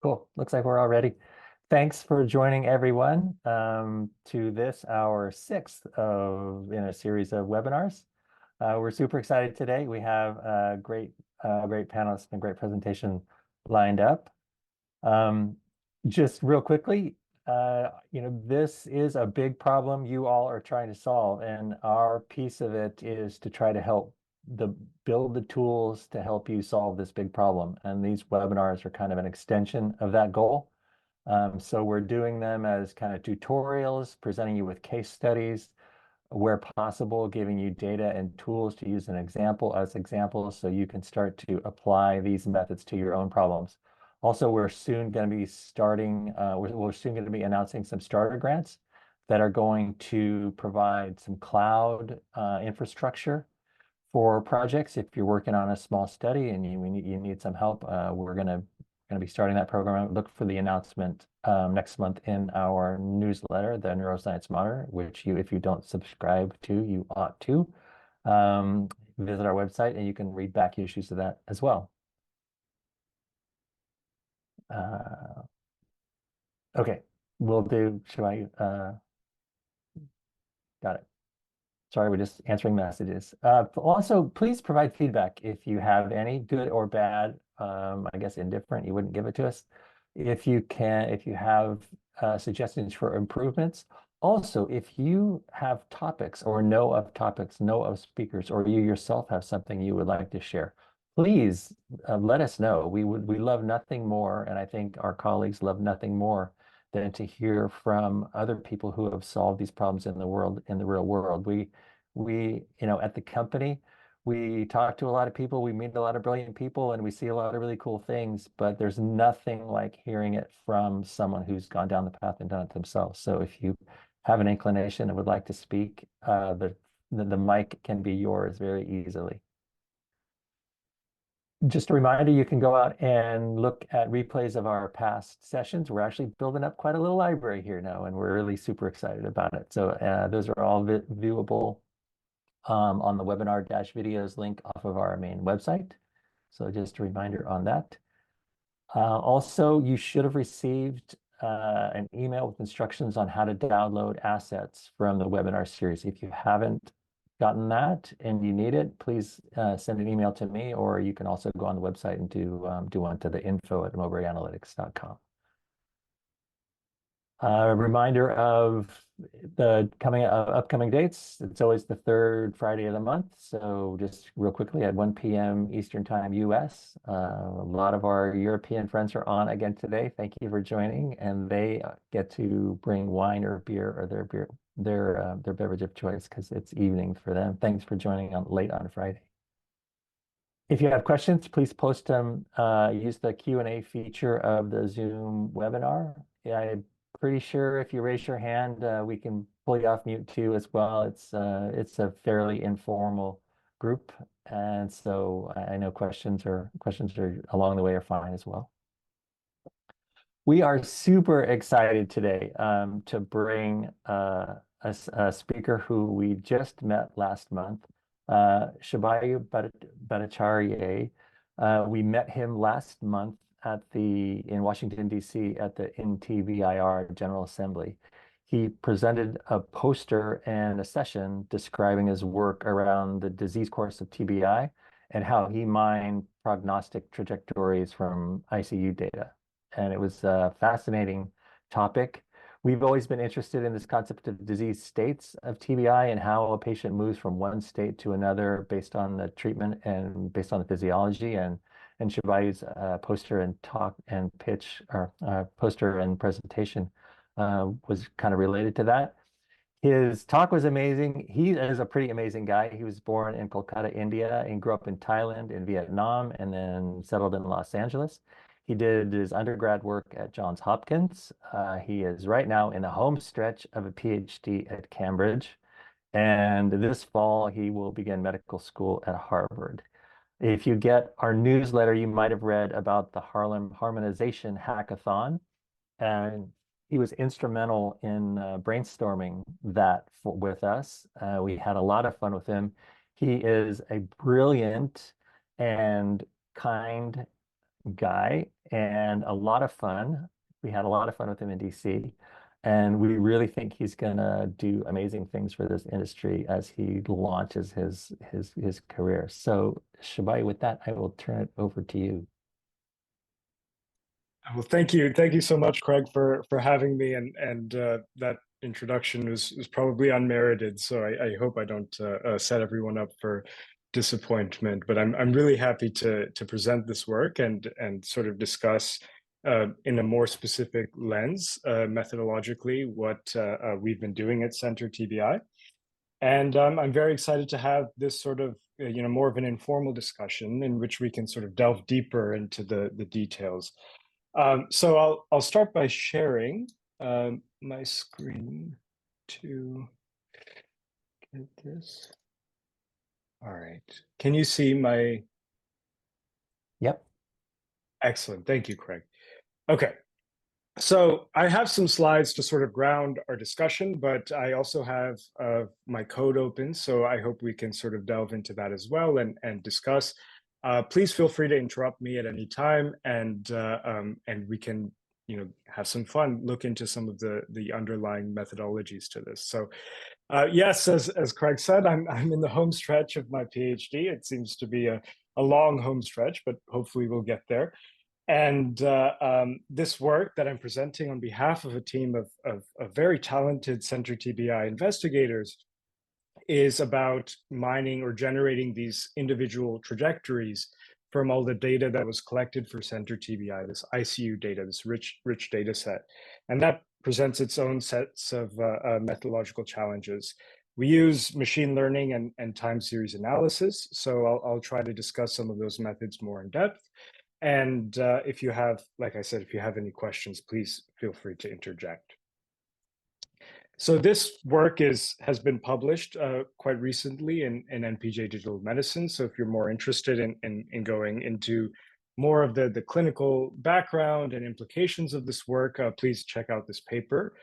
Cool. Looks like we're all ready. Thanks for joining everyone to this, our sixth in a series of webinars. We're super excited today. We have a great panelists and great presentation lined up. Just real quickly, this is a big problem you all are trying to solve, and our piece of it is to try to build the tools to help you solve this big problem. And these webinars are kind of an extension of that goal. So we're doing them as kind of tutorials, presenting you with case studies, where possible, giving you data and tools to use as examples so you can start to apply these methods to your own problems. Also, we're soon going to be announcing some starter grants that are going to provide some cloud infrastructure for projects. If you're working on a small study and you need some help, we're going to be starting that program. Look for the announcement next month in our newsletter, the Neuroscience Monitor, which if you don't subscribe to, you ought to. Visit our website and you can read back issues of that as well. Okay, we'll do, got it. Sorry, we're just answering messages. Also, please provide feedback if you have any, good or bad. I guess indifferent, you wouldn't give it to us. If you have suggestions for improvements. Also, if you have topics or know of speakers, or you yourself have something you would like to share, please let us know. We love nothing more, and I think our colleagues love nothing more than to hear from other people who have solved these problems in the real world. At the company, we talk to a lot of people, we meet a lot of brilliant people, and we see a lot of really cool things, but there's nothing like hearing it from someone who's gone down the path and done it themselves. So if you have an inclination and would like to speak, the mic can be yours very easily. Just a reminder, you can go out and look at replays of our past sessions. We're actually building up quite a little library here now, and we're really super excited about it. So those are all viewable on the webinar-videos link off of our main website. So just a reminder on that. Also, you should have received an email with instructions on how to download assets from the webinar series. If you haven't gotten that and you need it, please send an email to me, or you can also go on the website and do one to the info@moberganalytics.com. A reminder of the upcoming dates. It's always the third Friday of the month. So just real quickly, at 1 p.m. Eastern Time, US. A lot of our European friends are on again today. Thank you for joining. And they get to bring wine or beer or their beverage of choice because it's evening for them. Thanks for joining late on Friday. If you have questions, please post them. Use the Q&A feature of the Zoom webinar. I'm pretty sure if you raise your hand, we can pull you off mute too as well. It's a fairly informal group, and so I know questions are along the way are fine as well. We are super excited today to bring a speaker who we just met last month, Shubhayu Bhattacharyay. We met him last month in Washington, D.C. at the NTBIR General Assembly. He presented a poster and a session describing his work around the disease course of TBI and how he mined prognostic trajectories from ICU data. And it was a fascinating topic. We've always been interested in this concept of disease states of TBI and how a patient moves from one state to another based on the treatment and based on the physiology. And Shubhayu's poster and talk and pitch, or poster and presentation was kind of related to that. His talk was amazing. He is a pretty amazing guy. He was born in Kolkata, India, and grew up in Thailand and Vietnam, and then settled in Los Angeles. He did his undergrad work at Johns Hopkins. He is right now in the home stretch of a PhD at Cambridge. And this fall, he will begin medical school at Harvard. If you get our newsletter, you might have read about the Harlem Harmonization Hackathon. And he was instrumental in brainstorming that with us. We had a lot of fun with him. He is a brilliant and kind guy and a lot of fun. We had a lot of fun with him in DC, and we really think he's gonna do amazing things for this industry as he launches his career. So, Shabai, with that, I will turn it over to you. Well, thank you so much, Craig, for having me, and that introduction was probably unmerited. So I hope I don't set everyone up for disappointment. But I'm really happy to present this work and sort of discuss in a more specific lens, methodologically, what we've been doing at Center TBI. And I'm very excited to have this sort of more of an informal discussion in which we can sort of delve deeper into the details. So I'll start by sharing my screen to get this. All right. Can you see my? Yep. Excellent. Thank you, Craig. Okay. So I have some slides to sort of ground our discussion, but I also have my code open, so I hope we can sort of delve into that as well and discuss. Please feel free to interrupt me at any time, and we can have some fun, look into some of the underlying methodologies to this. So yes, as Craig said, I'm in the home stretch of my PhD. It seems to be a long home stretch, but hopefully we'll get there. And this work that I'm presenting on behalf of a team of very talented Center TBI investigators is about mining or generating these individual trajectories from all the data that was collected for Center TBI, this ICU data, this rich data set. And that presents its own sets of methodological challenges. We use machine learning and time series analysis. So I'll try to discuss some of those methods more in depth. And if you have, like I said, if you have any questions, please feel free to interject. So this work has been published quite recently in NPJ Digital Medicine. So if you're more interested in going into more of the clinical background and implications of this work, please check out this paper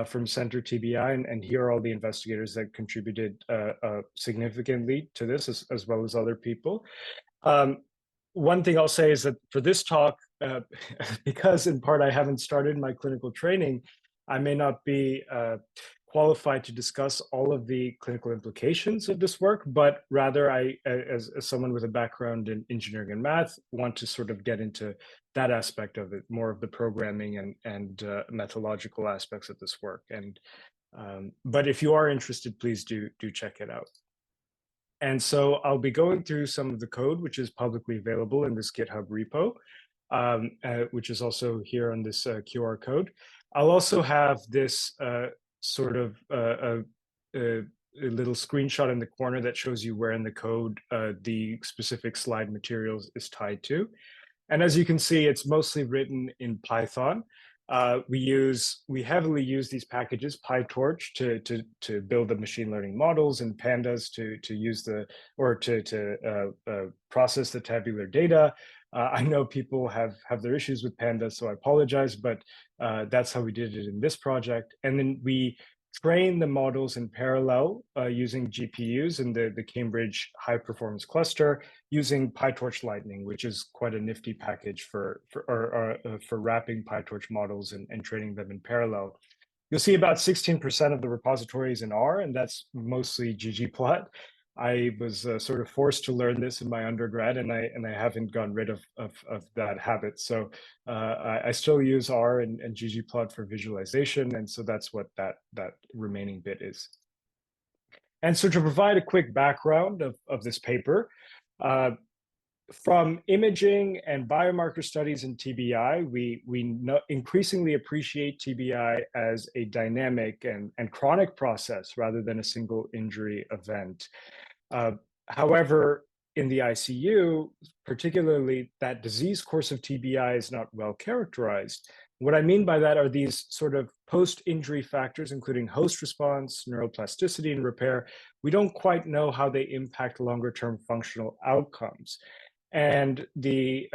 from Center TBI, and here are all the investigators that contributed significantly to this, as well as other people. One thing I'll say is that for this talk, because in part I haven't started my clinical training, I may not be qualified to discuss all of the clinical implications of this work, but rather I, as someone with a background in engineering and math, want to sort of get into that aspect of it, more of the programming and methodological aspects of this work. And but if you are interested, please do check it out. And so I'll be going through some of the code, which is publicly available in this GitHub repo, which is also here on this QR code. I'll also have this sort of a little screenshot in the corner that shows you where in the code the specific slide materials is tied to. And as you can see, it's mostly written in Python. We heavily use these packages, PyTorch, to build the machine learning models, and pandas to use to process the tabular data. I know people have their issues with pandas, so I apologize, but that's how we did it in this project. And then we train the models in parallel using GPUs in the Cambridge high performance cluster using PyTorch Lightning, which is quite a nifty package for wrapping PyTorch models and training them in parallel. You'll see about 16% of the repository is in R, and that's mostly ggplot. I was sort of forced to learn this in my undergrad, and I haven't gotten rid of that habit. So I still use R and ggplot for visualization, and so that's what that remaining bit is. And so to provide a quick background of this paper, from imaging and biomarker studies in TBI, we increasingly appreciate TBI as a dynamic and chronic process rather than a single injury event. However, in the ICU, particularly, that disease course of TBI is not well characterized. What I mean by that are these sort of post-injury factors, including host response, neuroplasticity, and repair. We don't quite know how they impact longer-term functional outcomes. And the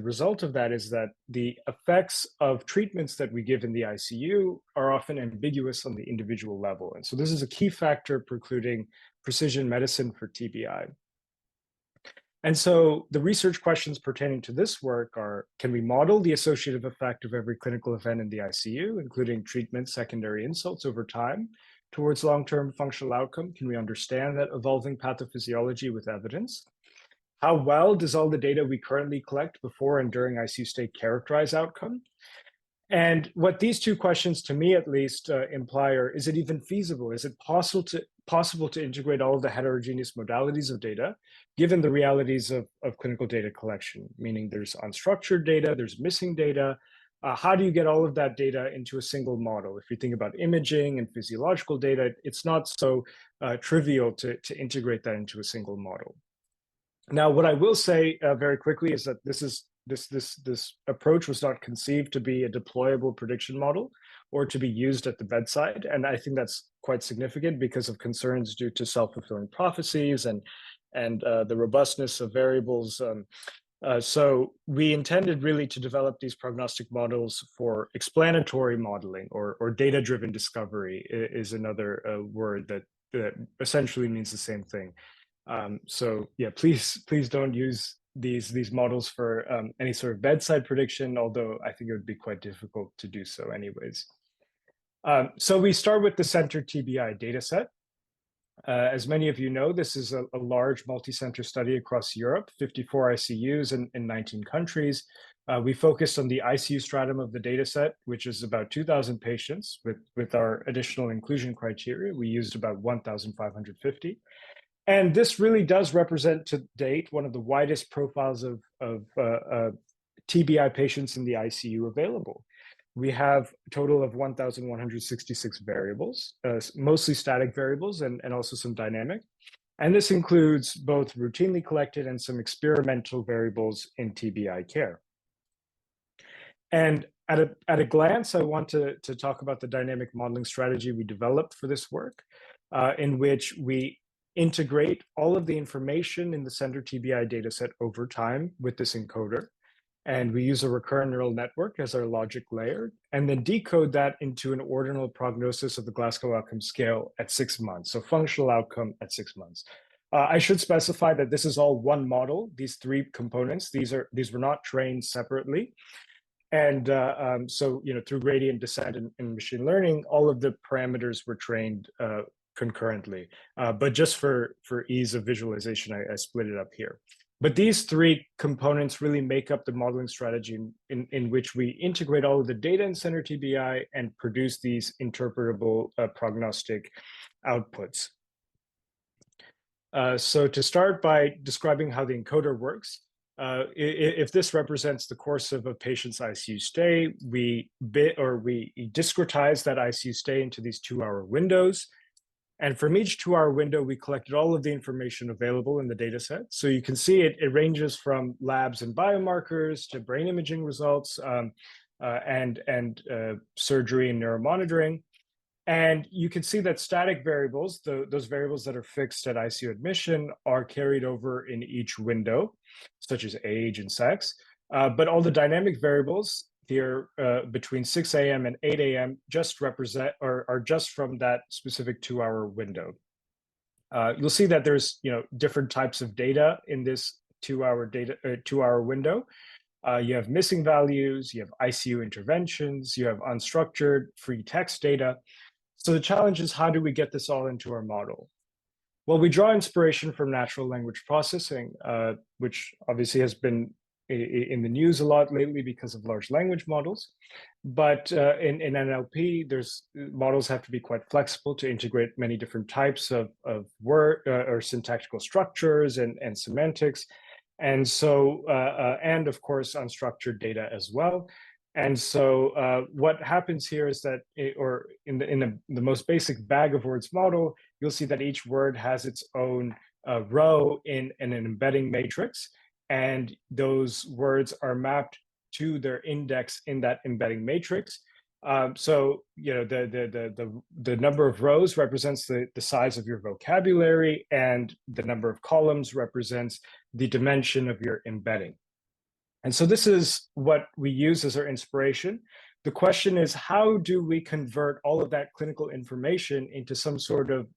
result of that is that the effects of treatments that we give in the ICU are often ambiguous on the individual level. And so this is a key factor precluding precision medicine for TBI. And so the research questions pertaining to this work are, can we model the associative effect of every clinical event in the ICU, including treatment, secondary insults over time towards long-term functional outcome? Can we understand that evolving pathophysiology with evidence? How well does all the data we currently collect before and during ICU stay characterize outcome? And what these two questions, to me at least, imply are, is it even feasible? Is it possible to integrate all of the heterogeneous modalities of data, given the realities of clinical data collection? Meaning there's unstructured data, there's missing data. How do you get all of that data into a single model? If you think about imaging and physiological data, it's not so trivial to integrate that into a single model. Now, what I will say very quickly is that this approach was not conceived to be a deployable prediction model or to be used at the bedside. And I think that's quite significant because of concerns due to self-fulfilling prophecies and the robustness of variables. So we intended really to develop these prognostic models for explanatory modeling, or data-driven discovery is another word that essentially means the same thing. So yeah, please don't use these models for any sort of bedside prediction, although I think it would be quite difficult to do so anyways. So we start with the center TBI dataset. As many of you know, this is a large multi-center study across Europe, 54 ICUs in 19 countries. We focused on the ICU stratum of the dataset, which is about 2,000 patients. With our additional inclusion criteria, we used about 1,550. And this really does represent to date one of the widest profiles of TBI patients in the ICU available. We have a total of 1,166 variables, mostly static variables and also some dynamic. And this includes both routinely collected and some experimental variables in TBI care. And at a glance, I want to talk about the dynamic modeling strategy we developed for this work, in which we integrate all of the information in the center TBI dataset over time with this encoder. And we use a recurrent neural network as our logic layer, and then decode that into an ordinal prognosis of the Glasgow outcome scale at 6 months. So functional outcome at 6 months. I should specify that this is all one model, these three components. These were not trained separately. And so, through gradient descent and machine learning, all of the parameters were trained concurrently. But just for ease of visualization, I split it up here. But these three components really make up the modeling strategy in which we integrate all of the data in center TBI and produce these interpretable prognostic outputs. So to start by describing how the encoder works, if this represents the course of a patient's ICU stay, we discretize that ICU stay into these 2-hour windows. And from each 2-hour window, we collected all of the information available in the data set. So you can see it ranges from labs and biomarkers to brain imaging results and surgery and neuromonitoring. And you can see that static variables, those variables that are fixed at ICU admission, are carried over in each window, such as age and sex. But all the dynamic variables here between 6 a.m. and 8 a.m. just represent or are just from that specific 2-hour window. You'll see that there's different types of data in this 2-hour window. You have missing values, you have ICU interventions, you have unstructured free text data. So the challenge is, how do we get this all into our model? Well, we draw inspiration from natural language processing, which obviously has been in the news a lot lately because of large language models. But in NLP, models have to be quite flexible to integrate many different types of word or syntactical structures and semantics. And so, and of course, unstructured data as well. And so what happens here is that, in the most basic bag of words model, you'll see that each word has its own row in an embedding matrix. And those words are mapped to their index in that embedding matrix. So the number of rows represents the size of your vocabulary, and the number of columns represents the dimension of your embedding. And so this is what we use as our inspiration. The question is, how do we convert all of that clinical information into some sort of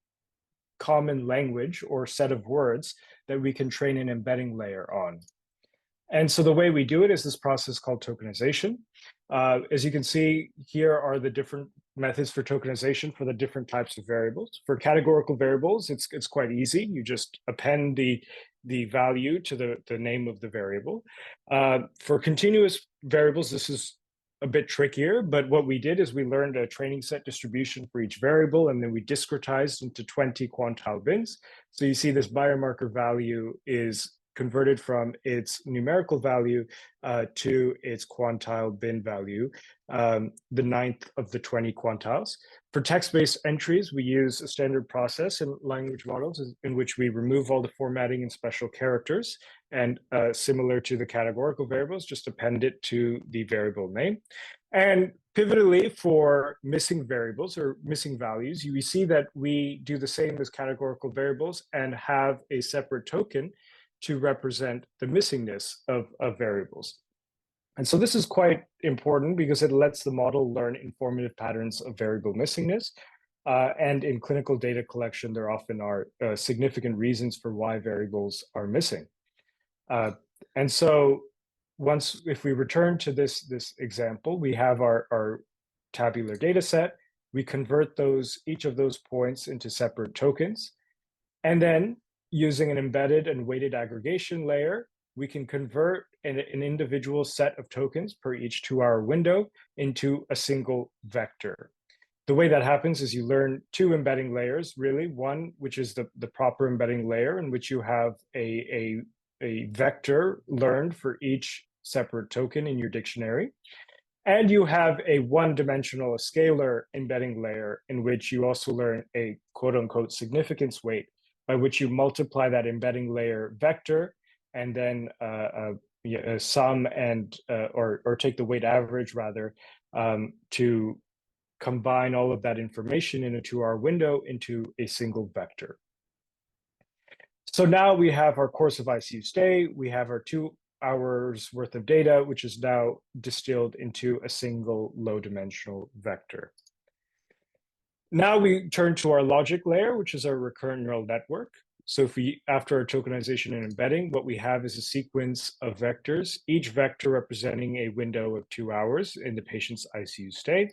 common language or set of words that we can train an embedding layer on. And so the way we do it is this process called tokenization. As you can see, here are the different methods for tokenization for the different types of variables. For categorical variables, it's quite easy. You just append the value to the name of the variable. For continuous variables, this is a bit trickier, but what we did is we learned a training set distribution for each variable, and then we discretized into 20 quantile bins. So you see this biomarker value is converted from its numerical value to its quantile bin value, the ninth of the 20 quantiles. For text-based entries, we use a standard process in language models in which we remove all the formatting and special characters, and similar to the categorical variables, just append it to the variable name. And pivotally, for missing variables or missing values, you see that we do the same as categorical variables and have a separate token to represent the missingness of variables. And so this is quite important because it lets the model learn informative patterns of variable missingness. And in clinical data collection, there often are significant reasons for why variables are missing. And so if we return to this example, we have our tabular data set. We convert each of those points into separate tokens. And then using an embedded and weighted aggregation layer, we can convert an individual set of tokens per each 2-hour window into a single vector. The way that happens is you learn 2 embedding layers, really. One, which is the proper embedding layer, in which you have a vector learned for each separate token in your dictionary. And you have a one-dimensional, scalar embedding layer, in which you also learn a quote-unquote significance weight, by which you multiply that embedding layer vector and then sum and or take the weight average rather to combine all of that information in a 2-hour window into a single vector. So now we have our course of ICU stay. We have our 2 hours worth of data, which is now distilled into a single low-dimensional vector. Now we turn to our logic layer, which is our recurrent neural network. So after our tokenization and embedding, what we have is a sequence of vectors, each vector representing a window of 2 hours in the patient's ICU stay.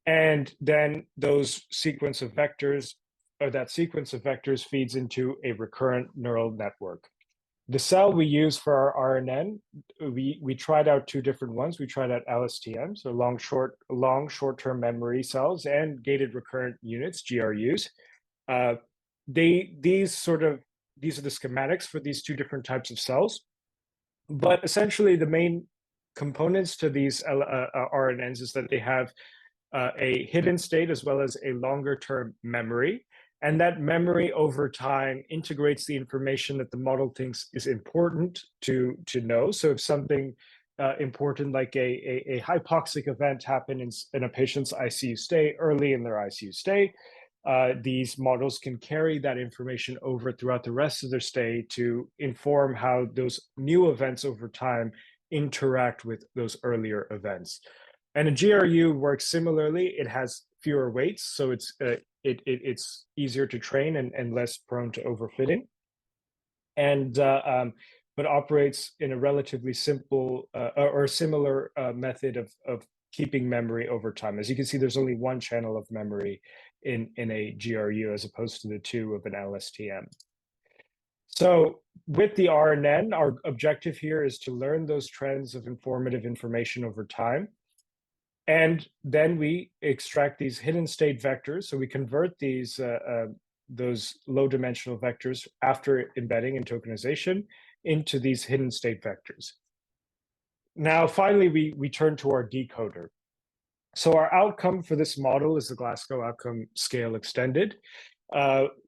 And then those sequence of vectors, or that sequence of vectors, feeds into a recurrent neural network. The cell we use for our RNN, we tried out 2 different ones. We tried out LSTM, so long short-term memory cells, and gated recurrent units, GRUs. These are the schematics for these 2 different types of cells. But essentially, the main components to these RNNs is that they have a hidden state as well as a longer-term memory. And that memory over time integrates the information that the model thinks is important to know. So if something important like a hypoxic event happened in a patient's ICU stay early in their ICU stay, these models can carry that information over throughout the rest of their stay to inform how those new events over time interact with those earlier events. And a GRU works similarly. It has fewer weights, so it's easier to train and less prone to overfitting, and but operates in a relatively simple or similar method of keeping memory over time. As you can see, there's only 1 channel of memory in a GRU as opposed to the 2 of an LSTM. So with the RNN, our objective here is to learn those trends of informative information over time. And then we extract these hidden state vectors. So we convert those low-dimensional vectors after embedding and tokenization into these hidden state vectors. Now, finally, we turn to our decoder. So our outcome for this model is the Glasgow Outcome Scale Extended,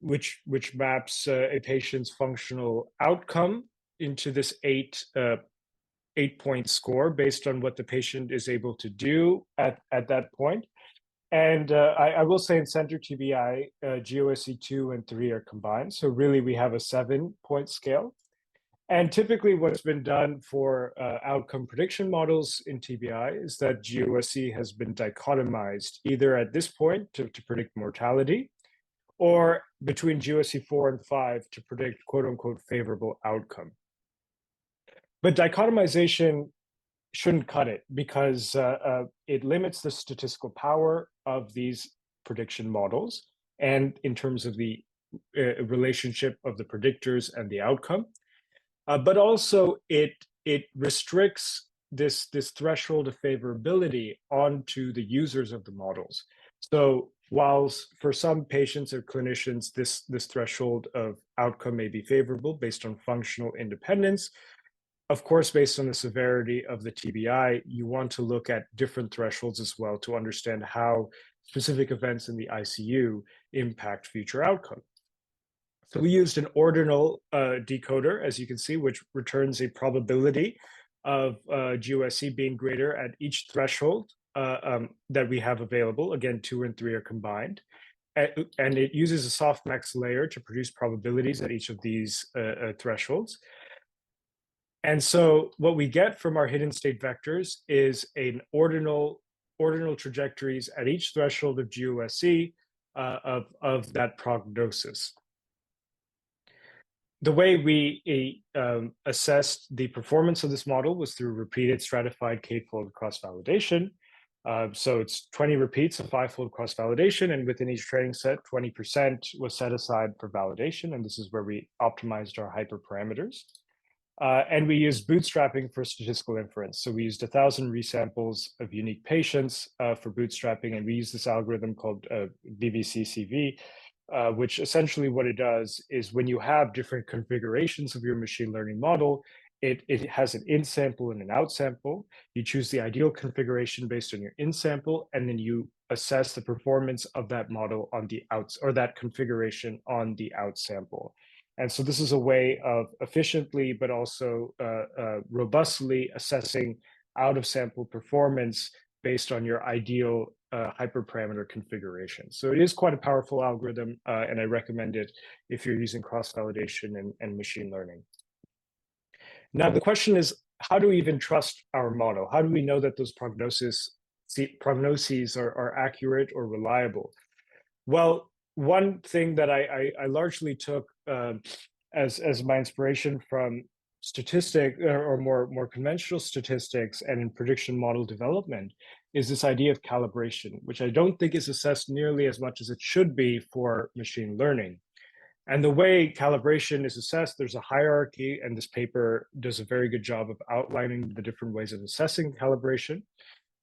which maps a patient's functional outcome into this 8-point score based on what the patient is able to do at that point. And I will say in center TBI, GOSE 2 and 3 are combined. So really we have a 7-point scale. And typically what's been done for outcome prediction models in TBI is that GOSE has been dichotomized either at this point to predict mortality, or between GOSE 4 and 5 to predict quote unquote favorable outcome. But dichotomization shouldn't cut it because it limits the statistical power of these prediction models and in terms of the relationship of the predictors and the outcome. But also it restricts this threshold of favorability onto the users of the models. So whilst for some patients or clinicians, this threshold of outcome may be favorable based on functional independence, of course, based on the severity of the TBI, you want to look at different thresholds as well to understand how specific events in the ICU impact future outcome. So we used an ordinal decoder, as you can see, which returns a probability of GOSE being greater at each threshold that we have available. Again, 2 and 3 are combined. And it uses a softmax layer to produce probabilities at each of these thresholds. And so what we get from our hidden state vectors is an ordinal trajectories at each threshold of GOSE of that prognosis. The way we assessed the performance of this model was through repeated stratified k-fold cross-validation. So it's 20 repeats of 5-fold cross-validation, and within each training set, 20% was set aside for validation, and this is where we optimized our hyperparameters. And we used bootstrapping for statistical inference. So we used 1,000 resamples of unique patients for bootstrapping, and we used this algorithm called BVCCV, which essentially what it does is when you have different configurations of your machine learning model, it has an in sample and an out sample. You choose the ideal configuration based on your in sample, and then you assess the performance of that model on the outs, or that configuration on the out sample. And so this is a way of efficiently, but also robustly assessing out of sample performance based on your ideal hyperparameter configuration. So it is quite a powerful algorithm, and I recommend it if you're using cross-validation and machine learning. Now, the question is, how do we even trust our model? How do we know that those prognoses are accurate or reliable? Well, one thing that I largely took as my inspiration from statistic or more conventional statistics and in prediction model development is this idea of calibration, which I don't think is assessed nearly as much as it should be for machine learning. And the way calibration is assessed, there's a hierarchy, and this paper does a very good job of outlining the different ways of assessing calibration.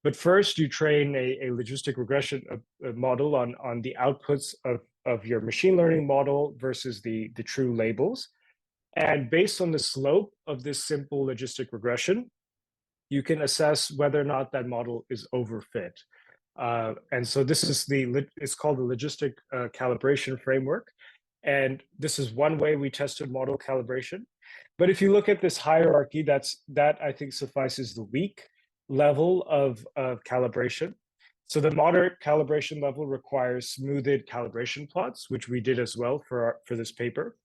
But first, you train a logistic regression model on the outputs of your machine learning model versus the true labels. And based on the slope of this simple logistic regression, you can assess whether or not that model is overfit. And so this is it's called the logistic calibration framework. And this is one way we tested model calibration. But if you look at this hierarchy, that I think suffices the weak level of calibration. So the moderate calibration level requires smoothed calibration plots, which we did as well for this paper.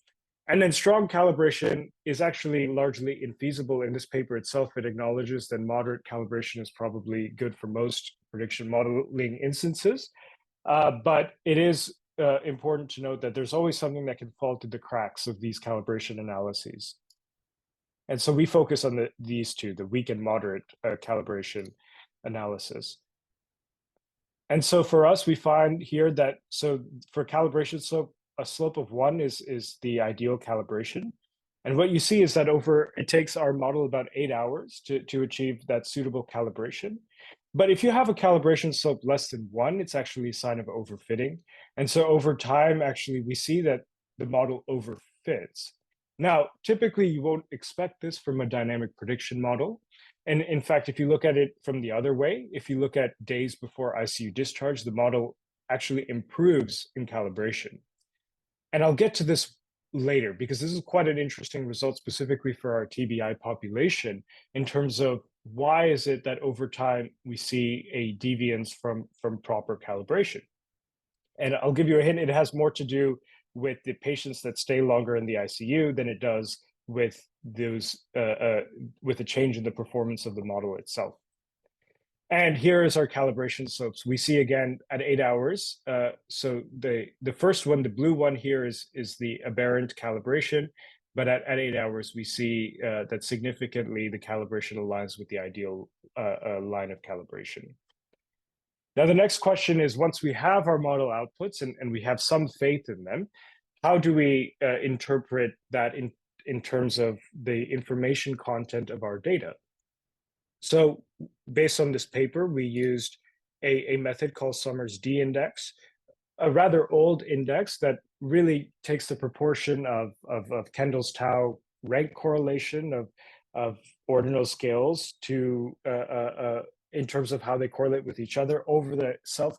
And then strong calibration is actually largely infeasible in this paper itself. It acknowledges that moderate calibration is probably good for most prediction modeling instances. But it is important to note that there's always something that can fall through the cracks of these calibration analyses. And so we focus on these two, the weak and moderate calibration analysis. And so for us, we find here that, so for calibration slope, a slope of 1 is the ideal calibration. And what you see is that it takes our model about 8 hours to achieve that suitable calibration. But if you have a calibration slope less than 1, it's actually a sign of overfitting. And so over time, actually, we see that the model overfits. Now, typically, you won't expect this from a dynamic prediction model. And in fact, if you look at it from the other way, if you look at days before ICU discharge, the model actually improves in calibration. And I'll get to this later, because this is quite an interesting result specifically for our TBI population in terms of why is it that over time we see a deviance from proper calibration. And I'll give you a hint, it has more to do with the patients that stay longer in the ICU than it does with those with a change in the performance of the model itself. And here is our calibration slopes. We see again at 8 hours. So the first one, the blue one here is the aberrant calibration. But at 8 hours, we see that significantly the calibration aligns with the ideal line of calibration. Now, the next question is, once we have our model outputs and we have some faith in them, how do we interpret that in terms of the information content of our data? So based on this paper, we used a method called Summers D-index, a rather old index that really takes the proportion of Kendall's tau rank correlation of ordinal scales to in terms of how they correlate with each other over the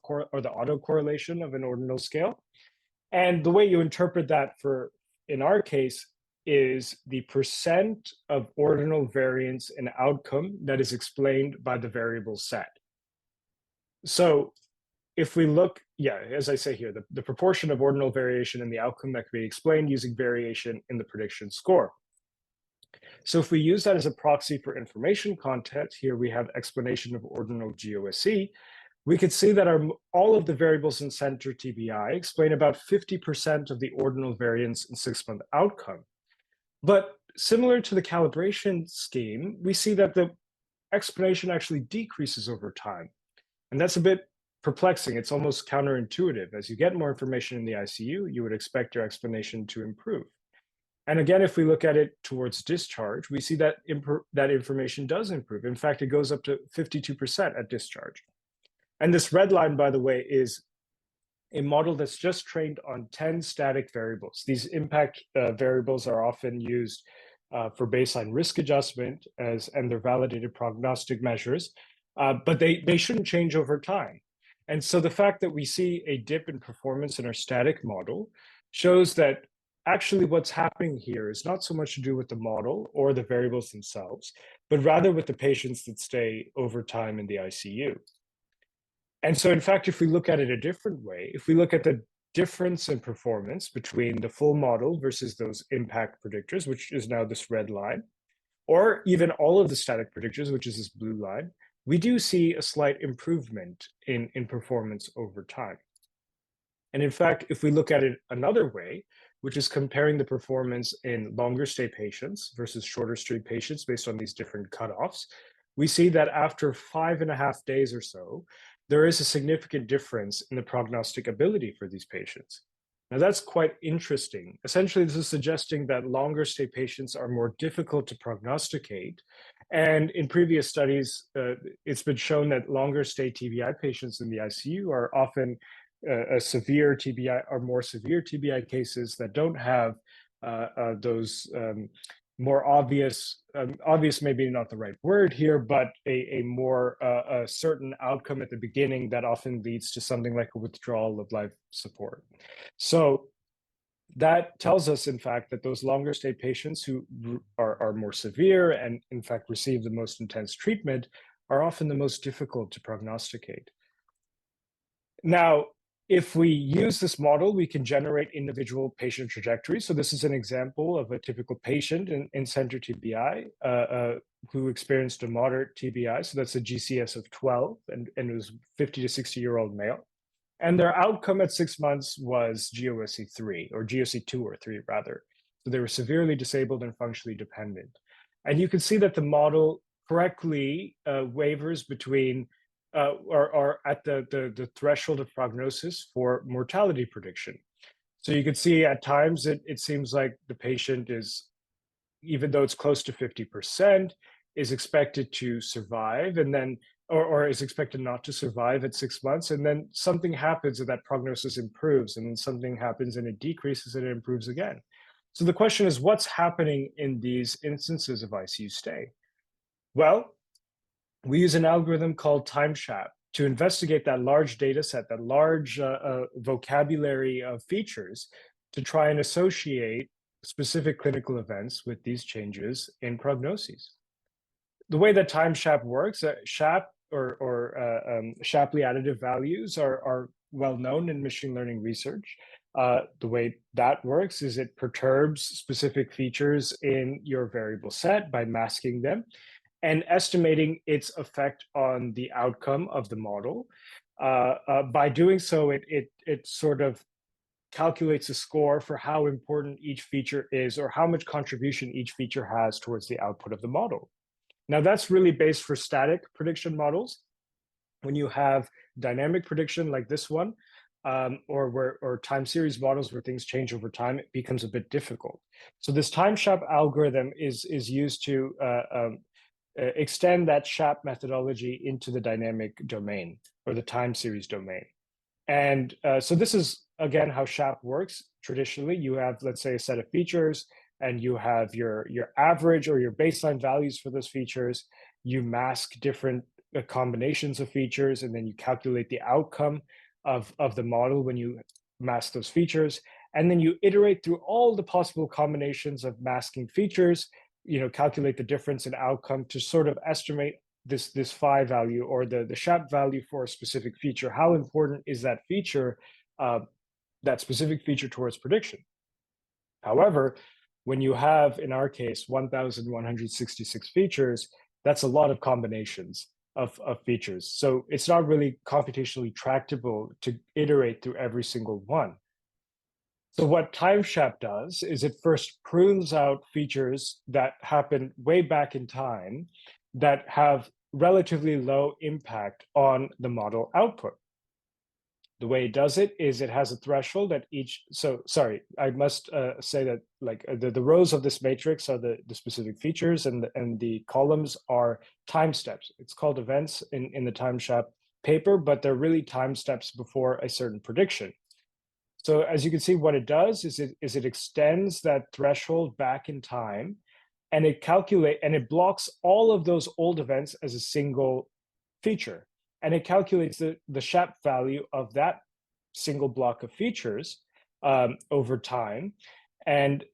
or the autocorrelation of an ordinal scale. And the way you interpret that in our case, is the percent of ordinal variance in outcome that is explained by the variable set. So if we look, as I say here, the proportion of ordinal variation in the outcome that can be explained using variation in the prediction score. So if we use that as a proxy for information content, here we have explanation of ordinal GOSE, we could see that all of the variables in center TBI explain about 50% of the ordinal variance in 6-month outcome. But similar to the calibration scheme, we see that the explanation actually decreases over time. And that's a bit perplexing. It's almost counterintuitive. As you get more information in the ICU, you would expect your explanation to improve. And again, if we look at it towards discharge, we see that that information does improve. In fact, it goes up to 52% at discharge. And this red line, by the way, is a model that's just trained on 10 static variables. These impact variables are often used for baseline risk adjustment and they're validated prognostic measures, but they shouldn't change over time. And so the fact that we see a dip in performance in our static model shows that actually what's happening here is not so much to do with the model or the variables themselves, but rather with the patients that stay over time in the ICU. And so, in fact, if we look at it a different way, if we look at the difference in performance between the full model versus those impact predictors, which is now this red line, or even all of the static predictors, which is this blue line, we do see a slight improvement in performance over time. And in fact, if we look at it another way, which is comparing the performance in longer stay patients versus shorter stay patients based on these different cutoffs, we see that after 5.5 days or so, there is a significant difference in the prognostic ability for these patients. Now, that's quite interesting. Essentially, this is suggesting that longer stay patients are more difficult to prognosticate. And in previous studies, it's been shown that longer stay TBI patients in the ICU are often a severe TBI or more severe TBI cases that don't have those more obvious maybe not the right word here, but a more a certain outcome at the beginning that often leads to something like a withdrawal of life support. So that tells us, in fact, that those longer stay patients who are more severe and in fact receive the most intense treatment are often the most difficult to prognosticate. Now, if we use this model, we can generate individual patient trajectories. So this is an example of a typical patient in center TBI who experienced a moderate TBI. So that's a GCS of 12 and it was 50 to 60-year-old male. And their outcome at 6 months was GOSE 3 or GOSE 2 or 3 rather. So they were severely disabled and functionally dependent. And you can see that the model correctly wavers between or at the threshold of prognosis for mortality prediction. So you can see at times it seems like the patient is, even though it's close to 50%, is expected to survive and then, or is expected not to survive at 6 months. And then something happens and that prognosis improves, and then something happens and it decreases and it improves again. So the question is, what's happening in these instances of ICU stay? Well, we use an algorithm called TimeShap to investigate that large data set, that large vocabulary of features to try and associate specific clinical events with these changes in prognoses. The way that TimeShap works, Shap or Shapley additive values are well known in machine learning research. The way that works is it perturbs specific features in your variable set by masking them. and estimating its effect on the outcome of the model. By doing so, it sort of calculates a score for how important each feature is or how much contribution each feature has towards the output of the model. Now, that's really based for static prediction models. When you have dynamic prediction like this one, or time series models where things change over time, it becomes a bit difficult. So this time SHAP algorithm is used to extend that SHAP methodology into the dynamic domain or the time series domain. And so this is, again, how SHAP works. Traditionally, you have, let's say, a set of features, and you have your average or your baseline values for those features. You mask different combinations of features, and then you calculate the outcome of the model when you mask those features. And then you iterate through all the possible combinations of masking features, calculate the difference in outcome to sort of estimate this phi value or the SHAP value for a specific feature. How important is that feature, that specific feature towards prediction? However, when you have, in our case, 1,166 features, that's a lot of combinations of features. So it's not really computationally tractable to iterate through every single one. So what time SHAP does is it first prunes out features that happen way back in time that have relatively low impact on the model output. The way it does it is it has a threshold at each. So sorry, I must say that the rows of this matrix are the specific features, and the columns are time steps. It's called events in the time SHAP paper, but they're really time steps before a certain prediction. So as you can see, what it does is it extends that threshold back in time, and it blocks all of those old events as a single feature. And it calculates the SHAP value of that single block of features over time. And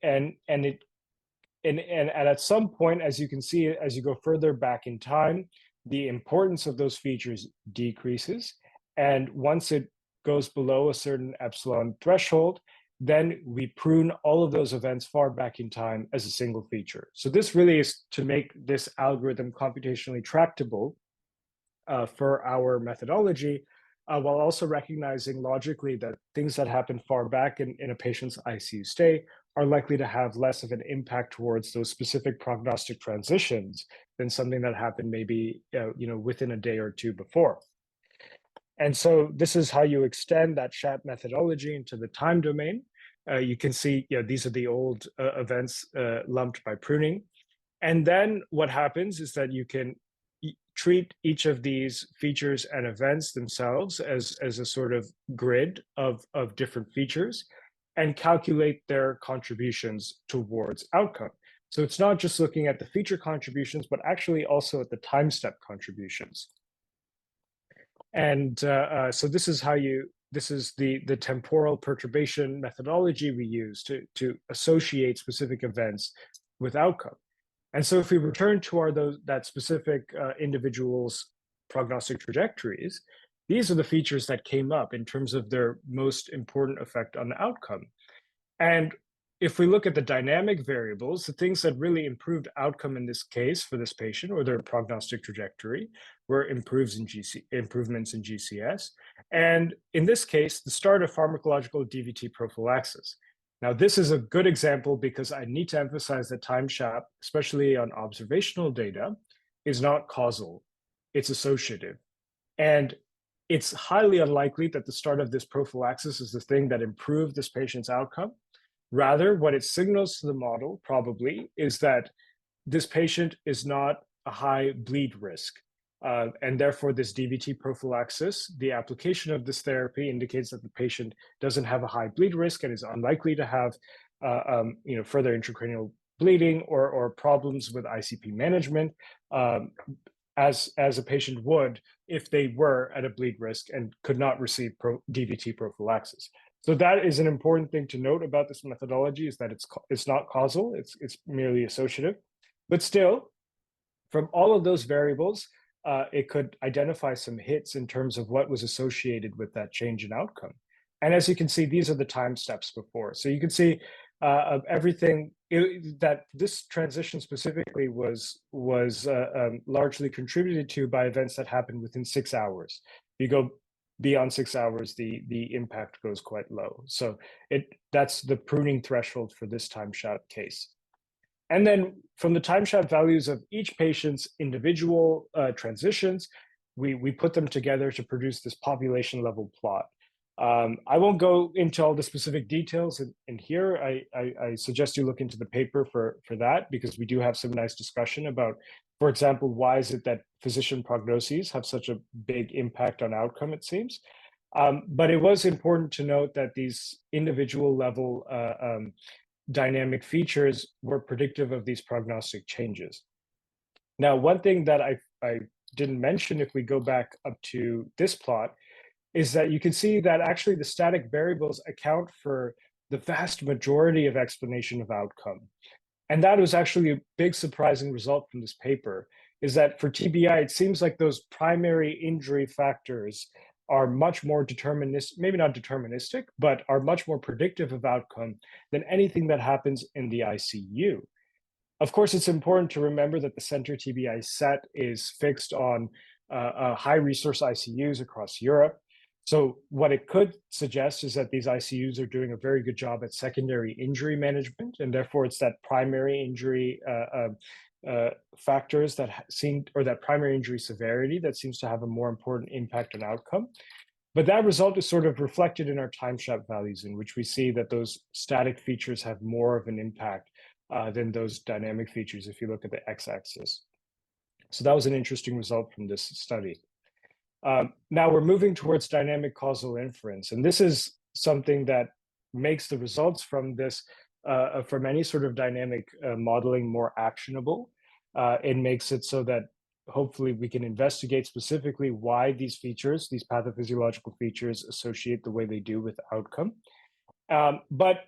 at some point, as you can see, as you go further back in time, the importance of those features decreases. And once it goes below a certain epsilon threshold, then we prune all of those events far back in time as a single feature. So this really is to make this algorithm computationally tractable for our methodology, while also recognizing logically that things that happen far back in a patient's ICU stay are likely to have less of an impact towards those specific prognostic transitions than something that happened maybe within a day or two before. And so this is how you extend that SHAP methodology into the time domain. You can see these are the old events lumped by pruning. And then what happens is that you can treat each of these features and events themselves as a sort of grid of different features and calculate their contributions towards outcome. So it's not just looking at the feature contributions, but actually also at the time step contributions. And so this is the temporal perturbation methodology we use to associate specific events with outcome. And so if we return to that specific individual's prognostic trajectories, these are the features that came up in terms of their most important effect on the outcome. And if we look at the dynamic variables, the things that really improved outcome in this case for this patient or their prognostic trajectory were improvements in GCS. And in this case, the start of pharmacological DVT prophylaxis. Now, this is a good example because I need to emphasize that time SHAP, especially on observational data, is not causal, it's associative. And it's highly unlikely that the start of this prophylaxis is the thing that improved this patient's outcome. Rather, what it signals to the model probably is that this patient is not a high bleed risk. And therefore, this DVT prophylaxis, the application of this therapy indicates that the patient doesn't have a high bleed risk and is unlikely to have further intracranial bleeding or problems with ICP management as a patient would if they were at a bleed risk and could not receive DVT prophylaxis. So that is an important thing to note about this methodology, is that it's not causal, it's merely associative. But still, from all of those variables, it could identify some hits in terms of what was associated with that change in outcome. And as you can see, these are the time steps before. So you can see everything that this transition specifically was largely contributed to by events that happened within 6 hours. If you go beyond 6 hours, the impact goes quite low. So that's the pruning threshold for this time-shot case. And then from the time-shot values of each patient's individual transitions, we put them together to produce this population-level plot. I won't go into all the specific details in here. I suggest you look into the paper for that, because we do have some nice discussion about, for example, why is it that physician prognoses have such a big impact on outcome, it seems. But it was important to note that these individual level dynamic features were predictive of these prognostic changes. Now, one thing that I didn't mention, if we go back up to this plot, is that you can see that actually the static variables account for the vast majority of explanation of outcome. And that was actually a big surprising result from this paper, is that for TBI, it seems like those primary injury factors are much more deterministic, maybe not deterministic, but are much more predictive of outcome than anything that happens in the ICU. Of course, it's important to remember that the center TBI set is fixed on high resource ICUs across Europe. So what it could suggest is that these ICUs are doing a very good job at secondary injury management, and therefore it's that primary injury factors that seem, or that primary injury severity that seems to have a more important impact on outcome. But that result is sort of reflected in our time-shot values, in which we see that those static features have more of an impact than those dynamic features if you look at the x-axis. So that was an interesting result from this study. Now we're moving towards dynamic causal inference, and this is something that makes the results from this, from any sort of dynamic modeling, more actionable. It makes it so that hopefully we can investigate specifically why these features, these pathophysiological features, associate the way they do with outcome. But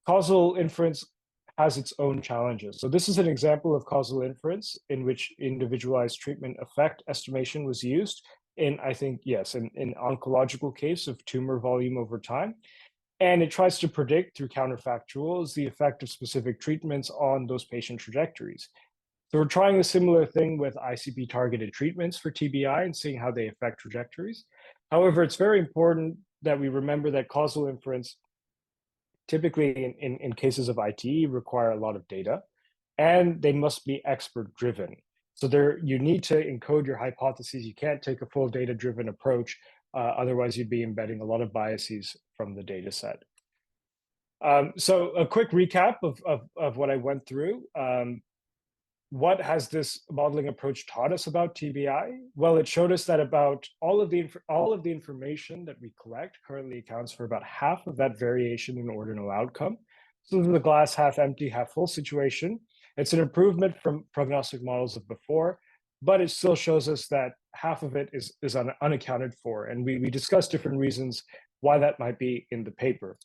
causal inference has its own challenges. So this is an example of causal inference in which individualized treatment effect estimation was used in, I think, yes, in oncological case of tumor volume over time. And it tries to predict through counterfactuals the effect of specific treatments on those patient trajectories. So we're trying a similar thing with ICP targeted treatments for TBI and seeing how they affect trajectories. However, it's very important that we remember that causal inference typically in cases of ITE require a lot of data, and they must be expert driven. So you need to encode your hypotheses. You can't take a full data-driven approach. Otherwise, you'd be embedding a lot of biases from the data set. So a quick recap of what I went through. What has this modeling approach taught us about TBI? Well, it showed us that about all of the information that we collect currently accounts for about half of that variation in ordinal outcome. So this is the glass half empty, half full situation. It's an improvement from prognostic models of before, but it still shows us that half of it is unaccounted for. And we discussed different reasons why that might be in the paper.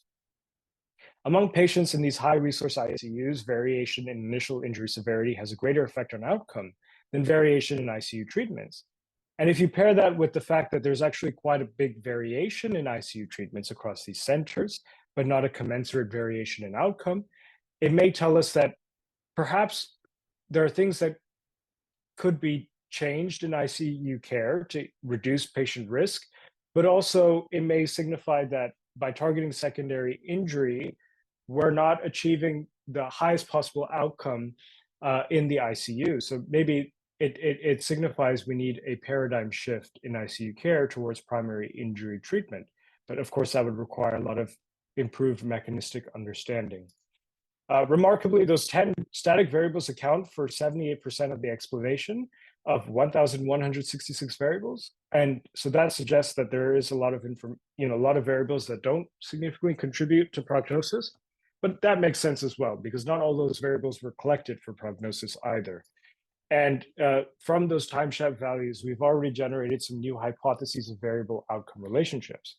Among patients in these high resource ICUs, variation in initial injury severity has a greater effect on outcome than variation in ICU treatments. And if you pair that with the fact that there's actually quite a big variation in ICU treatments across these centers, but not a commensurate variation in outcome, it may tell us that perhaps there are things that could be changed in ICU care to reduce patient risk, but also it may signify that by targeting secondary injury, we're not achieving the highest possible outcome in the ICU. So maybe it signifies we need a paradigm shift in ICU care towards primary injury treatment. But of course, that would require a lot of improved mechanistic understanding. Remarkably, those 10 static variables account for 78% of the explanation of 1,166 variables. And so that suggests that there is a lot of a lot of variables that don't significantly contribute to prognosis. But that makes sense as well, because not all those variables were collected for prognosis either. And from those time-shot values, we've already generated some new hypotheses of variable outcome relationships.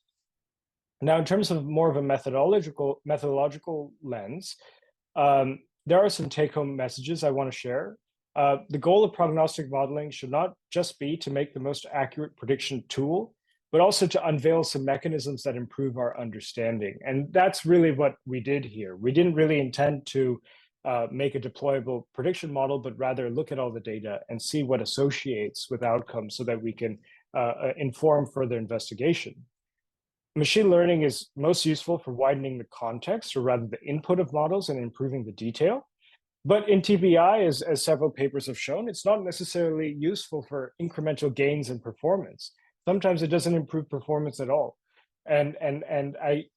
Now, in terms of more of a methodological lens, there are some take-home messages I want to share. The goal of prognostic modeling should not just be to make the most accurate prediction tool, but also to unveil some mechanisms that improve our understanding. And that's really what we did here. We didn't really intend to make a deployable prediction model, but rather look at all the data and see what associates with outcomes so that we can inform further investigation. Machine learning is most useful for widening the context, or rather the input of models, and improving the detail. But in TBI, as several papers have shown, it's not necessarily useful for incremental gains in performance. Sometimes it doesn't improve performance at all. And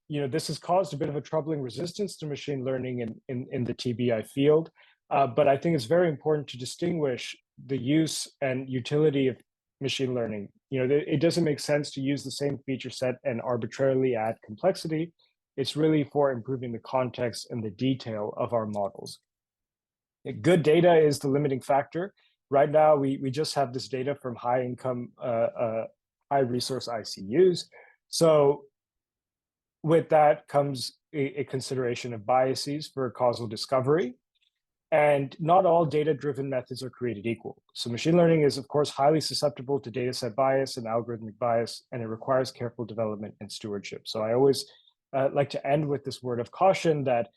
this has caused a bit of a troubling resistance to machine learning in the TBI field. But I think it's very important to distinguish the use and utility of machine learning. It doesn't make sense to use the same feature set and arbitrarily add complexity. It's really for improving the context and the detail of our models. Good data is the limiting factor. Right now, we just have this data from high income, high resource ICUs. So with that comes a consideration of biases for causal discovery. And not all data-driven methods are created equal. So machine learning is, of course, highly susceptible to data set bias and algorithmic bias, and it requires careful development and stewardship. So I always like to end with this word of caution that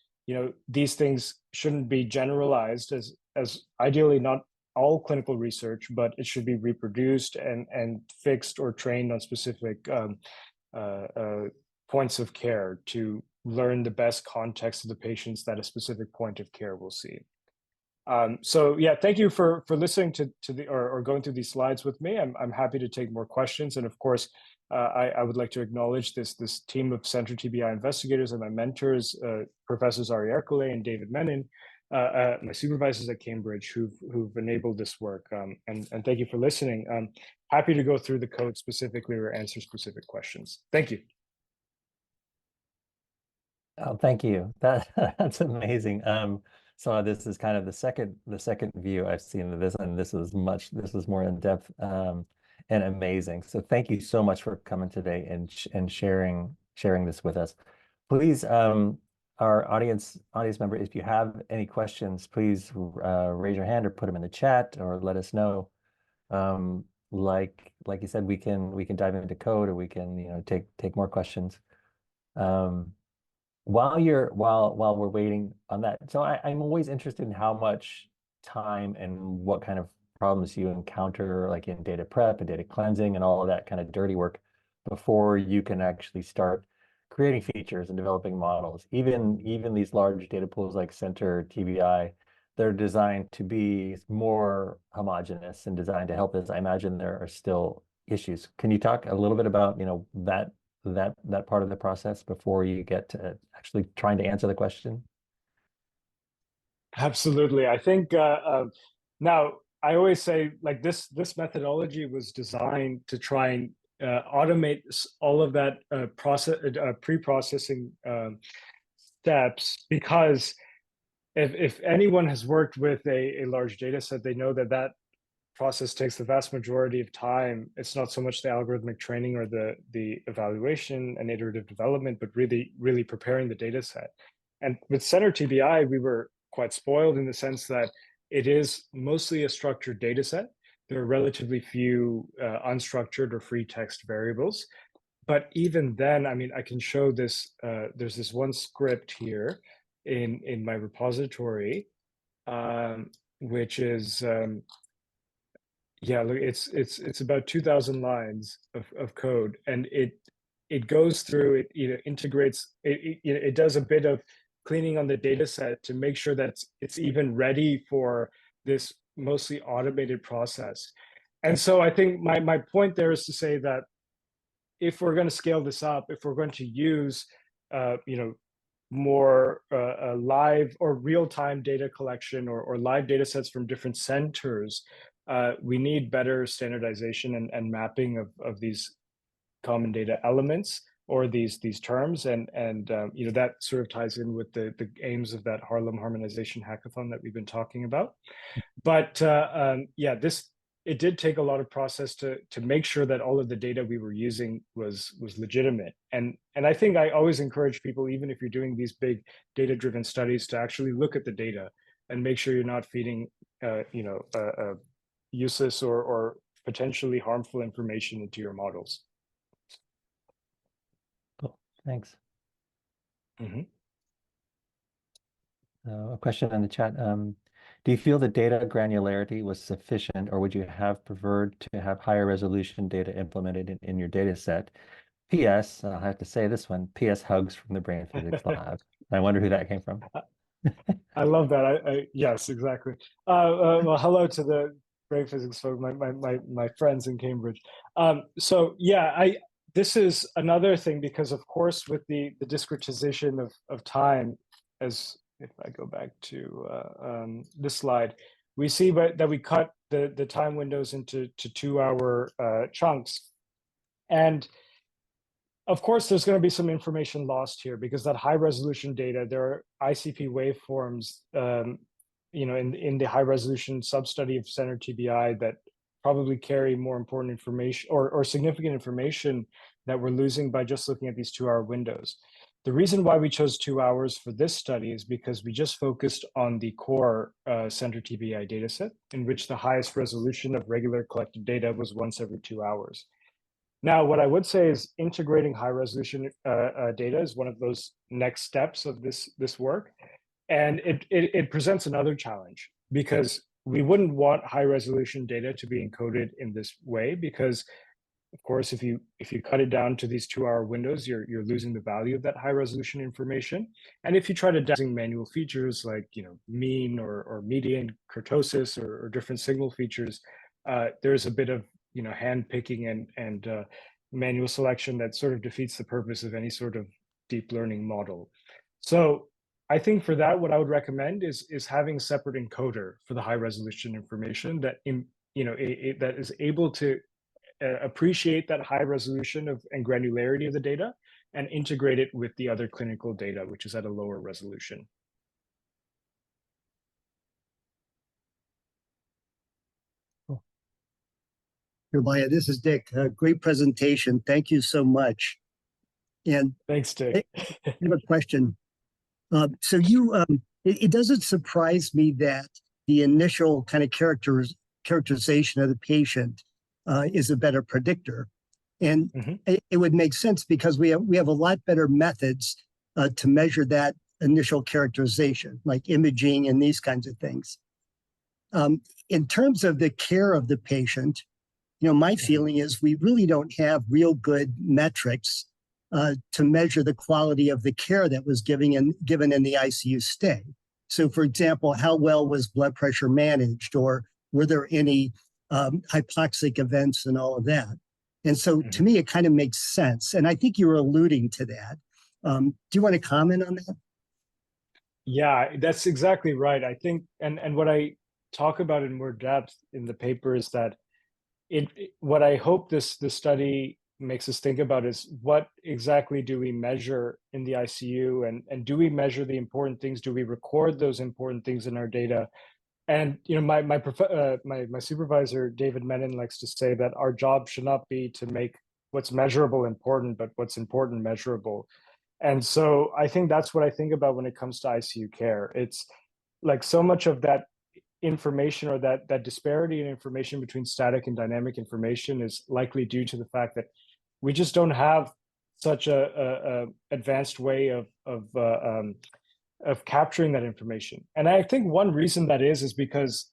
these things shouldn't be generalized as ideally not all clinical research, but it should be reproduced and fixed or trained on specific points of care to learn the best context of the patients that a specific point of care will see. So yeah, thank you for listening to the or going through these slides with me. I'm happy to take more questions, and of course, I would like to acknowledge this team of Center TBI investigators and my mentors, Professors Ari Ercole and David Menon, my supervisors at Cambridge, who've enabled this work. And thank you for listening. I'm happy to go through the code specifically or answer specific questions. Thank you. Oh, thank you. That's amazing. So this is kind of the second view I've seen of this, and this is more in depth and amazing. So thank you so much for coming today and sharing this with us. Please, our audience member, if you have any questions, please raise your hand or put them in the chat or let us know. Like you said, we can dive into code, or we can take more questions. While we're waiting on that, so I'm always interested in how much time and what kind of problems you encounter, like in data prep and data cleansing and all of that kind of dirty work before you can actually start creating features and developing models. Even these large data pools like Center TBI, they're designed to be more homogeneous and designed to help us. I imagine there are still issues. Can you talk a little bit about that part of the process before you get to actually trying to answer the question? Absolutely. I think now I always say, like, this methodology was designed to try and automate all of that pre-processing steps, because if anyone has worked with a large data set, they know that process takes the vast majority of time. It's not so much the algorithmic training or the evaluation and iterative development, but really preparing the data set. And with Center TBI, we were quite spoiled in the sense that it is mostly a structured data set. There are relatively few unstructured or free text variables. But even then, I mean, I can show this. There's this one script here in my repository, which is yeah, look, it's about 2,000 lines of code, and it goes through, it integrates, it does a bit of cleaning on the data set to make sure that it's even ready for this mostly automated process. And so I think my point there is to say that if we're going to scale this up, if we're going to use more live or real-time data collection or live data sets from different centers, we need better standardization and mapping of these common data elements or these terms, and that sort of ties in with the aims of that Harlem Harmonization Hackathon that we've been talking about. But yeah, it did take a lot of process to make sure that all of the data we were using was legitimate. And I think I always encourage people, even if you're doing these big data-driven studies, to actually look at the data and make sure you're not feeding useless or potentially harmful information into your models. Cool. Thanks. Mm-hmm. A question in the chat. Do you feel the data granularity was sufficient, or would you have preferred to have higher resolution data implemented in your data set? P.S. I'll have to say this one. P.S. Hugs from the brain physics lab. I wonder who that came from. I love that. Yes, exactly. Well, hello to the brain physics folks, my friends in Cambridge. So yeah, this is another thing because of course with the discretization of time, as if I go back to this slide, we see that we cut the time windows into 2-hour chunks, and of course, there's going to be some information lost here because that high resolution data, there are ICP waveforms, in the high resolution sub-study of center TBI that probably carry more important information or significant information that we're losing by just looking at these 2-hour windows. The reason why we chose 2 hours for this study is because we just focused on the core center TBI dataset, in which the highest resolution of regular collected data was once every 2 hours. Now, what I would say is integrating high resolution data is one of those next steps of this work. And it presents another challenge because we wouldn't want high resolution data to be encoded in this way because, of course, if you cut it down to these 2-hour windows, you're losing the value of that high resolution information. And if you try to using manual features like mean or median, kurtosis or different signal features, there's a bit of hand picking and manual selection that sort of defeats the purpose of any sort of deep learning model. So I think for that, what I would recommend is having a separate encoder for the high resolution information that that is able to appreciate that high resolution and granularity of the data and integrate it with the other clinical data, which is at a lower resolution. Shubhayu, this is Dick. Great presentation. Thank you so much. And thanks, Dick. I have a question. So it doesn't surprise me that the initial kind of characterization of the patient is a better predictor. And it would make sense because we have a lot better methods to measure that initial characterization, like imaging and these kinds of things. In terms of the care of the patient, my feeling is we really don't have real good metrics to measure the quality of the care that was given in the ICU stay. So, for example, how well was blood pressure managed, or were there any hypoxic events and all of that? And so, to me, it kind of makes sense. And I think you were alluding to that. Do you want to comment on that? Yeah, that's exactly right. I think, and what I talk about in more depth in the paper is that what I hope this study makes us think about is what exactly do we measure in the ICU, and do we measure the important things? Do we record those important things in our data? And my supervisor David Menon likes to say that our job should not be to make what's measurable important, but what's important measurable. And so I think that's what I think about when it comes to ICU care. It's like so much of that information or that disparity in information between static and dynamic information is likely due to the fact that we just don't have such a advanced way of capturing that information. And I think one reason that is because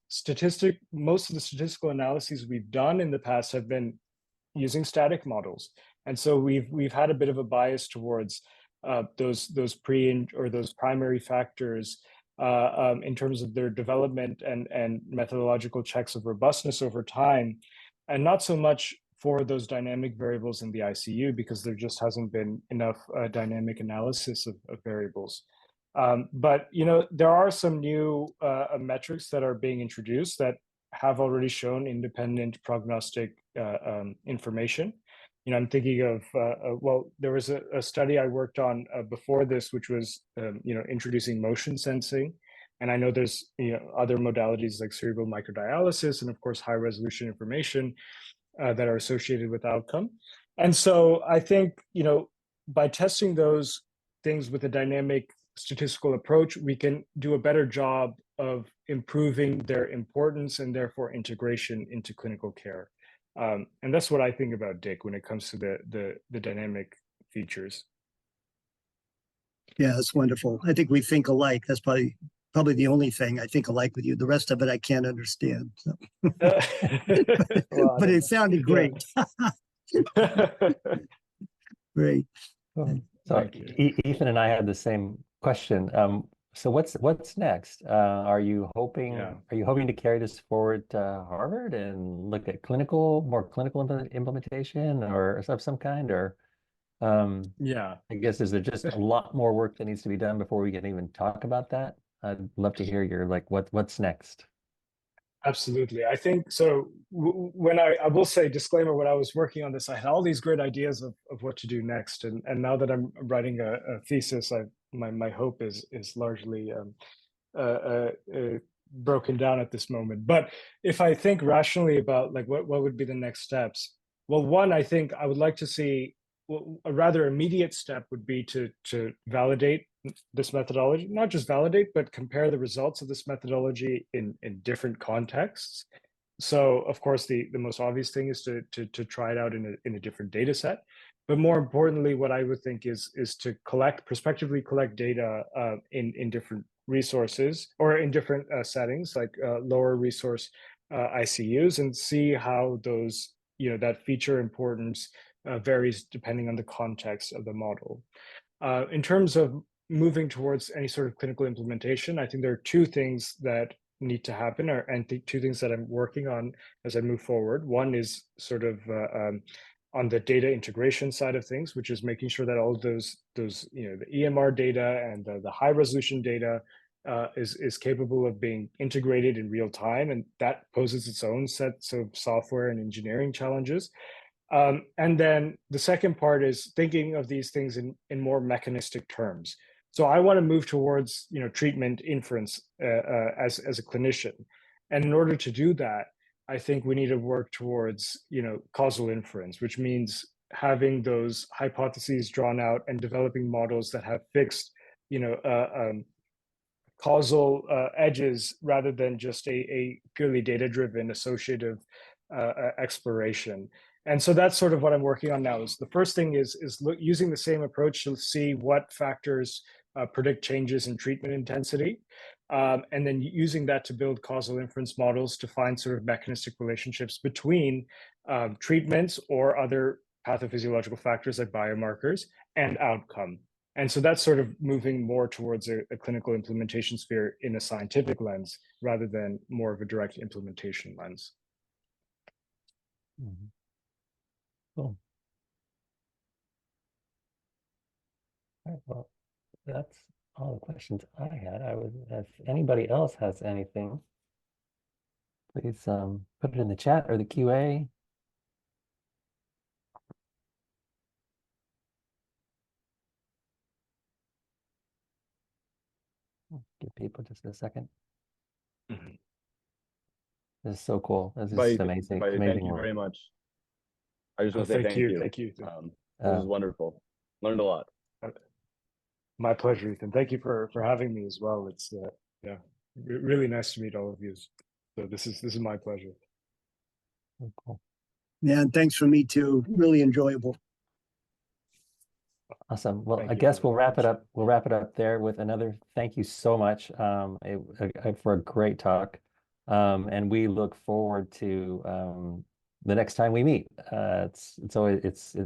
most of the statistical analyses we've done in the past have been using static models. And so we've had a bit of a bias towards those primary factors in terms of their development and methodological checks of robustness over time, and not so much for those dynamic variables in the ICU, because there just hasn't been enough dynamic analysis of variables. But there are some new metrics that are being introduced that have already shown independent prognostic information. I'm thinking of, well, there was a study I worked on before this, which was, introducing motion sensing. And I know there's, other modalities like cerebral microdialysis and, of course, high resolution information that are associated with outcome. And so I think, by testing those things with a dynamic statistical approach, we can do a better job of improving their importance and therefore integration into clinical care. And that's what I think about, Dick, when it comes to the dynamic features. Yeah, that's wonderful. I think we think alike. That's probably probably the only thing I think alike with you. The rest of it I can't understand. So. Well, But it sounded great. Great. Cool. So Ethan and I had the same question. So what's next? Are you hoping to carry this forward to Harvard and look at more clinical implementation or of some kind? Or I guess is there just a lot more work that needs to be done before we can even talk about that? I'd love to hear your what's next. Absolutely. I think so. When I will say disclaimer, when I was working on this, I had all these great ideas of what to do next. And now that I'm writing a thesis, my hope is largely broken down at this moment. But if I think rationally about what would be the next steps, well, one, I think I would like to see a rather immediate step would be to validate this methodology, not just validate, but compare the results of this methodology in different contexts. So of course, the most obvious thing is to try it out in a different data set. But more importantly, what I would think is to prospectively collect data in different resources or in different settings, like lower resource ICUs, and see how those, that feature importance varies depending on the context of the model. In terms of moving towards any sort of clinical implementation, I think there are two things that need to happen, and two things that I'm working on as I move forward. One is sort of on the data integration side of things, which is making sure that all those the EMR data and the high resolution data is capable of being integrated in real time, and that poses its own sets of software and engineering challenges. And then the second part is thinking of these things in more mechanistic terms. So I want to move towards treatment inference as a clinician, and in order to do that, I think we need to work towards causal inference, which means having those hypotheses drawn out and developing models that have fixed causal edges rather than just a purely data-driven associative exploration. And so that's sort of what I'm working on now. Is the first thing is using the same approach to see what factors predict changes in treatment intensity, and then using that to build causal inference models to find sort of mechanistic relationships between treatments or other pathophysiological factors like biomarkers and outcome. And so that's sort of moving more towards a clinical implementation sphere in a scientific lens rather than more of a direct implementation lens. Mm-hmm. Cool. All right, well, that's all the questions I had. If anybody else has anything, please put it in the chat or the QA. Give people just a second. Mm-hmm. This is so cool. This is amazing. Thank you very much. I just want to say thank you. Thank you. This is wonderful. Learned a lot. My pleasure, Ethan. Thank you for having me as well. It's really nice to meet all of you. So this is my pleasure. Cool. Yeah, and thanks from me too. Really enjoyable. Awesome. Well, I guess we'll wrap it up. We'll wrap it up there with another thank you so much for a great talk. And we look forward to the next time we meet. It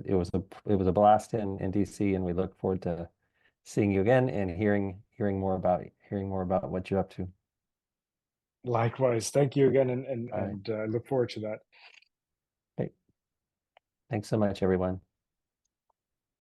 was a blast in DC, and we look forward to seeing you again and hearing more about what you're up to. Likewise. Thank you again, and I look forward to that. Okay. Thanks so much, everyone.